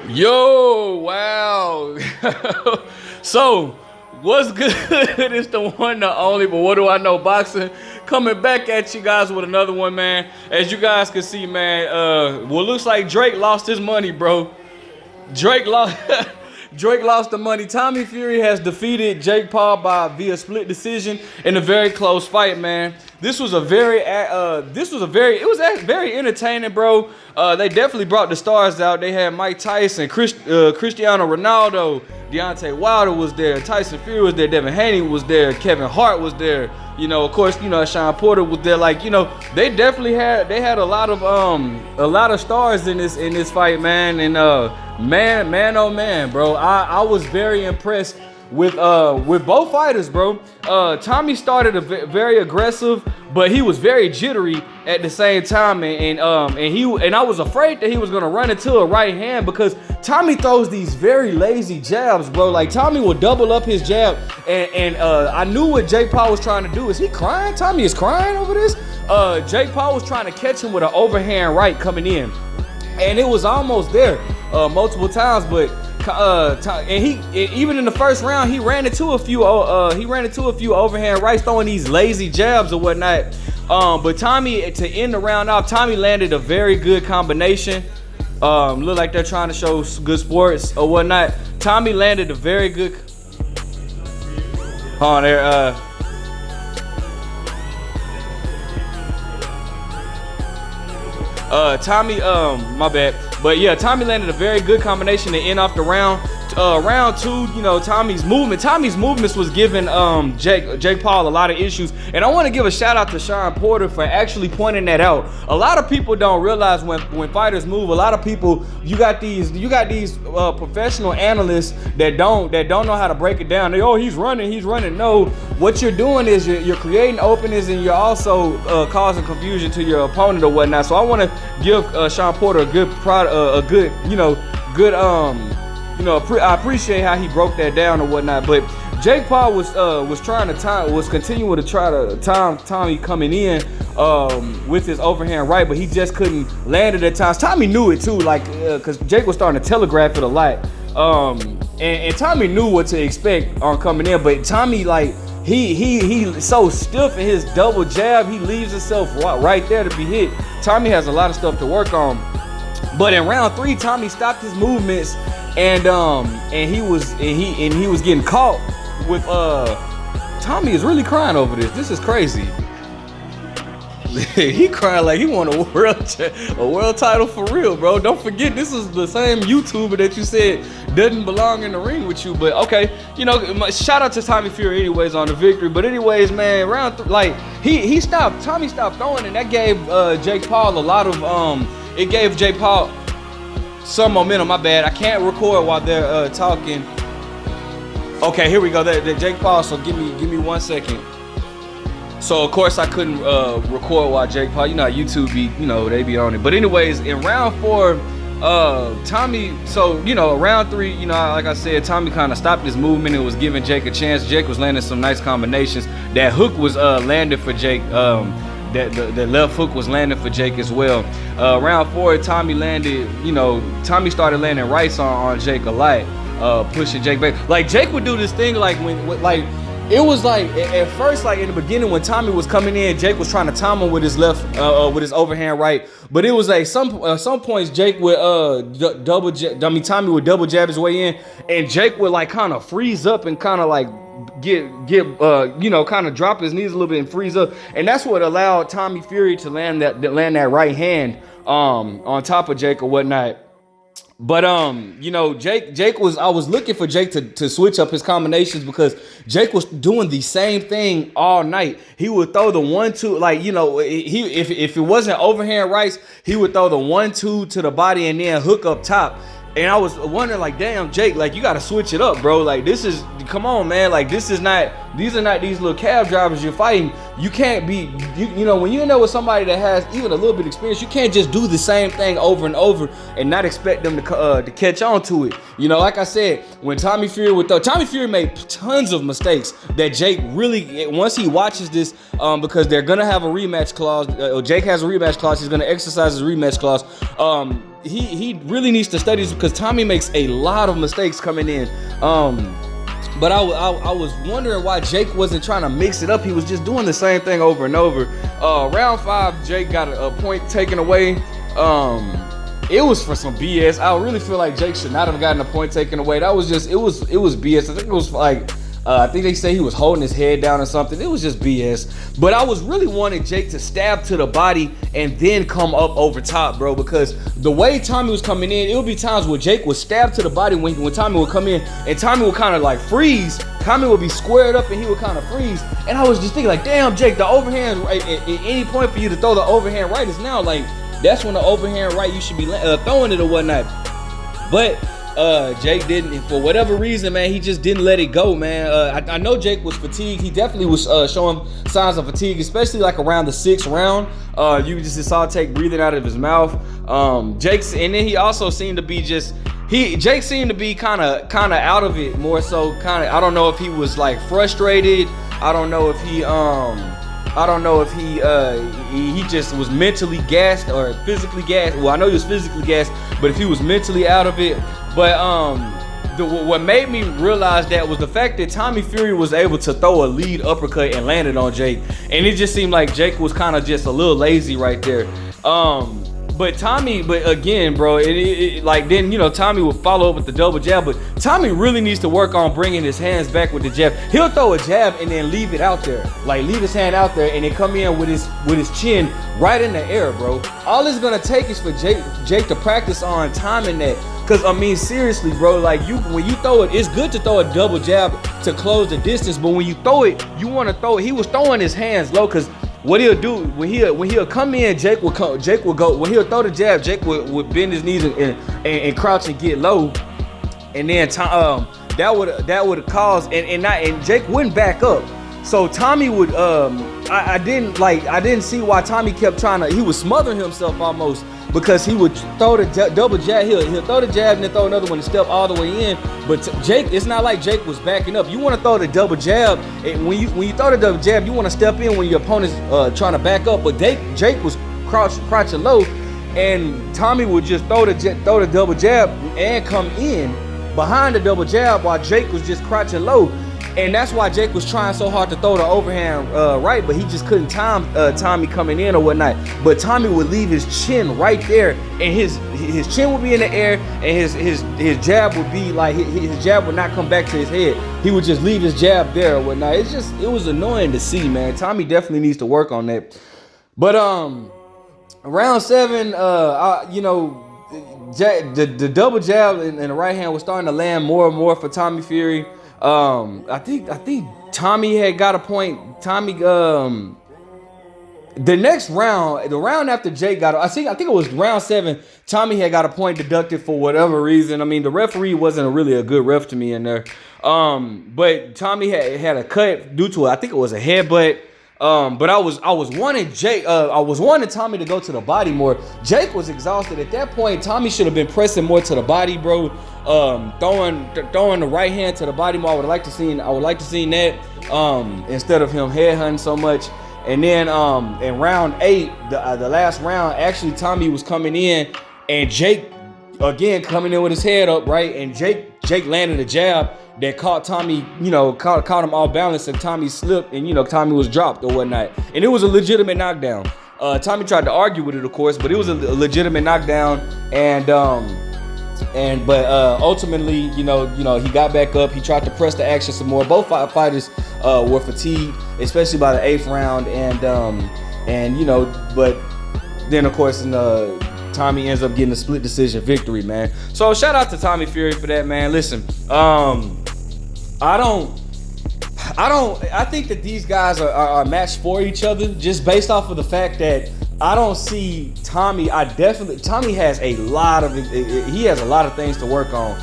Yo, wow. So, what's good? It's the one, the only, but what do I know? Boxing coming back at you guys with another one, man. As you guys can see, man, well, looks like Drake lost his money, bro. Drake lost. Drake lost the money. Tommy Fury has defeated Jake Paul via split decision in a very close fight, man. This was very entertaining, bro. They definitely brought the stars out. They had Mike Tyson, Cristiano Ronaldo, Deontay Wilder was there, Tyson Fury was there, Devin Haney was there, Kevin Hart was there. You know, of course, you know, Sean Porter was there. Like, you know, they definitely had a lot of stars in this fight, man. And man, oh man, bro, I was very impressed with both fighters, bro. Tommy started very aggressive, but he was very jittery at the same time, and I was afraid that he was gonna run into a right hand because Tommy throws these very lazy jabs, bro. Like Tommy will double up his jab, and I knew what Jake Paul was trying to do. Is he crying? Tommy is crying over this. Jake Paul was trying to catch him with an overhand right coming in, and it was almost there multiple times, but. And even in the first round, he ran into a few overhand rights, throwing these lazy jabs or whatnot. But Tommy, to end the round off, Tommy landed a very good combination. Look like they're trying to show good sports or whatnot. Tommy landed a very good. Hold on there. Tommy, my bad. But yeah, Tommy landed a very good combination to end off the round. Round two, you know, Tommy's movements was giving Jake Paul a lot of issues. And I want to give a shout out to Sean Porter for actually pointing that out. A lot of people don't realize when fighters move, a lot of people, you got these professional analysts that don't know how to break it down. They, oh, he's running. No, what you're doing is you're creating openings, and you're also causing confusion to your opponent or whatnot. So I want to give Sean Porter I appreciate how he broke that down or whatnot. But Jake Paul was continuing to try to time Tommy coming in with his overhand right, but he just couldn't land it at times. Tommy knew it too, like because Jake was starting to telegraph it a lot, and Tommy knew what to expect on coming in. But Tommy, like he so stiff in his double jab, he leaves himself right there to be hit. Tommy has a lot of stuff to work on. But in round three, Tommy stopped his movements, and he was getting caught with Tommy is really crying over this. This is crazy. He crying like he won a world title for real, bro. Don't forget, this is the same YouTuber that you said doesn't belong in the ring with you. But okay, you know, shout out to Tommy Fury anyways on the victory. But anyways, man, Tommy stopped throwing, and that gave Jake Paul a lot of it gave Jake Paul some momentum. My bad, I can't record while they're talking. Okay, here we go. Jake Paul. So give me 1 second. So of course I couldn't record while Jake Paul. You know, YouTube they be on it. But anyways, in round four, Tommy. So round three, like I said, Tommy kind of stopped his movement and was giving Jake a chance. Jake was landing some nice combinations. That hook was landed for Jake. The left hook was landing for Jake as well. Round four, Tommy started landing rights on Jake a lot, pushing Jake back. Like Jake would do this thing like it was like at first, like in the beginning when Tommy was coming in, Jake was trying to time him with his left, with his overhand right. But it was like some points Jake would Tommy would double jab his way in, and Jake would like kind of freeze up and kind of like kind of drop his knees a little bit and freeze up, and that's what allowed Tommy Fury to land that right hand on top of Jake or whatnot. But Jake was, I was looking for Jake to switch up his combinations because Jake was doing the same thing all night. He would throw the 1-2, like if it wasn't overhand rights, he would throw the 1-2 to the body and then hook up top. And I was wondering, like, damn, Jake, like, you got to switch it up, bro. Like, come on, man. Like, this is not These are not these little cab drivers you're fighting. You can't be, you know, when you're in there with somebody that has even a little bit of experience, you can't just do the same thing over and over and not expect them to catch on to it. You know, like I said, when Tommy Fury Tommy Fury made tons of mistakes that Jake really, once he watches this, because they're gonna have a rematch clause. Jake has a rematch clause. He's gonna exercise his rematch clause. He really needs to study this because Tommy makes a lot of mistakes coming in. But I was wondering why Jake wasn't trying to mix it up. He was just doing the same thing over and over. Round 5, Jake got a point taken away. It was for some BS. I really feel like Jake should not have gotten a point taken away. That was just, it was BS. I think it was like, I think they say he was holding his head down or something. It was just BS. But I was really wanting Jake to stab to the body and then come up over top, bro. Because the way Tommy was coming in, it would be times where Jake would stab to the body when Tommy would come in, and Tommy would kind of like freeze. Tommy would be squared up and he would kind of freeze. And I was just thinking like, damn, Jake, the overhand right, at any point for you to throw the overhand right is now. Like, that's when the overhand right you should be throwing it or whatnot. But Jake didn't, for whatever reason, man, he just didn't let it go, man. I know Jake was fatigued. He definitely was showing signs of fatigue, especially like around the 6th round. You just saw Jake breathing out of his mouth. And then he also seemed to be Jake seemed to be kind of out of it more so. I don't know if he was like frustrated. I don't know if he just was mentally gassed or physically gassed. Well, I know he was physically gassed, but if he was mentally out of it. But what made me realize that was the fact that Tommy Fury was able to throw a lead uppercut and land it on Jake. And it just seemed like Jake was kind of just a little lazy right there. But again, bro, then, you know, Tommy would follow up with the double jab, but Tommy really needs to work on bringing his hands back with the jab. He'll throw a jab and then leave it out there, like leave his hand out there and then come in with his chin right in the air, bro. All it's gonna take is for Jake to practice on timing that. Cause I mean, seriously, bro, like when you throw it, it's good to throw a double jab to close the distance, but when you throw it, you want to throw it. He was throwing his hands low, cause what he'll do when he'll come in, Jake will go. When he'll throw the jab, Jake would bend his knees and crouch and get low, and then that would cause and Jake wouldn't back up. So Tommy would I didn't see why Tommy kept he was smothering himself almost, because he would throw the double jab. He'll throw the jab and then throw another one and step all the way in. But Jake, it's not like Jake was backing up. You want to throw the double jab, and when you throw the double jab, you want to step in when your opponent's trying to back up. But Jake was crouching low, and Tommy would just throw the double jab and come in behind the double jab while Jake was just crouching low. And that's why Jake was trying so hard to throw the overhand right, but he just couldn't time Tommy coming in or whatnot. But Tommy would leave his chin right there, and his chin would be in the air, and his jab would be like his jab would not come back to his head. He would just leave his jab there or whatnot. It was annoying to see, man. Tommy definitely needs to work on that. But round 7, you know, the double jab and the right hand was starting to land more and more for Tommy Fury. I think Tommy had got a point. Tommy, the next round, the round after Jake got, I think it was round 7. Tommy had got a point deducted for whatever reason. I mean, the referee wasn't really a good ref to me in there. But Tommy had a cut due to I think it was a headbutt. But I was wanting Tommy to go to the body more. Jake was exhausted at that point. Tommy should have been pressing more to the body, bro. Throwing the right hand to the body more. I would like to see that instead of him headhunting so much. And then in round 8, the last round, actually Tommy was coming in, and Jake again coming in with his head up, right? And Jake landed a jab that caught Tommy, you know, caught him off balance, and Tommy slipped, and, you know, Tommy was dropped or whatnot. And it was a legitimate knockdown. Tommy tried to argue with it, of course, but it was a legitimate knockdown. But ultimately, you know, he got back up. He tried to press the action some more. Both fighters were fatigued, especially by the 8th round. And you know, but then of course, Tommy ends up getting a split decision victory, man. So shout out to Tommy Fury for that, man. Listen, I think that these guys are matched for each other, just based off of the fact that I don't see Tommy. Tommy has a lot of things to work on.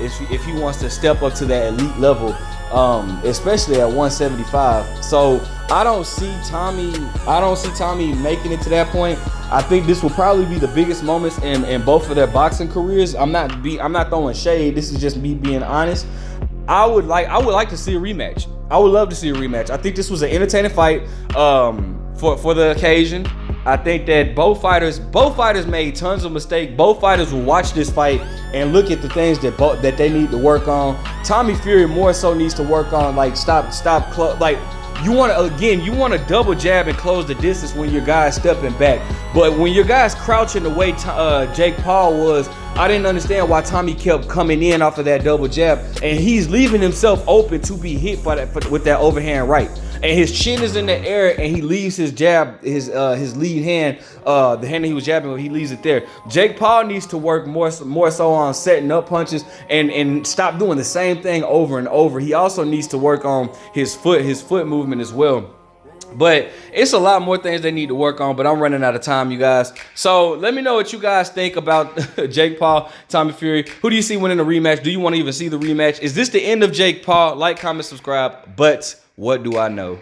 If he wants to step up to that elite level. especially at 175. So I don't see Tommy making it to that point. I think this will probably be the biggest moments in both of their boxing careers. I'm not throwing shade. This is just me being honest. I would like to see a rematch. I would love to see a rematch. I think this was an entertaining fight for the occasion. I think that both fighters made tons of mistakes. Both fighters will watch this fight and look at the things that they need to work on. Tommy Fury more so needs to work on you want to double jab and close the distance when your guy's stepping back. But when your guy's crouching the way Jake Paul was, I didn't understand why Tommy kept coming in off of that double jab, and he's leaving himself open to be hit with that overhand right. And his chin is in the air, and he leaves his jab, his lead hand, the hand that he was jabbing with, he leaves it there. Jake Paul needs to work more so on setting up punches and stop doing the same thing over and over. He also needs to work on his foot movement as well. But it's a lot more things they need to work on, but I'm running out of time, you guys. So let me know what you guys think about Jake Paul, Tommy Fury. Who do you see winning the rematch? Do you want to even see the rematch? Is this the end of Jake Paul? Like, comment, subscribe. But what do I know?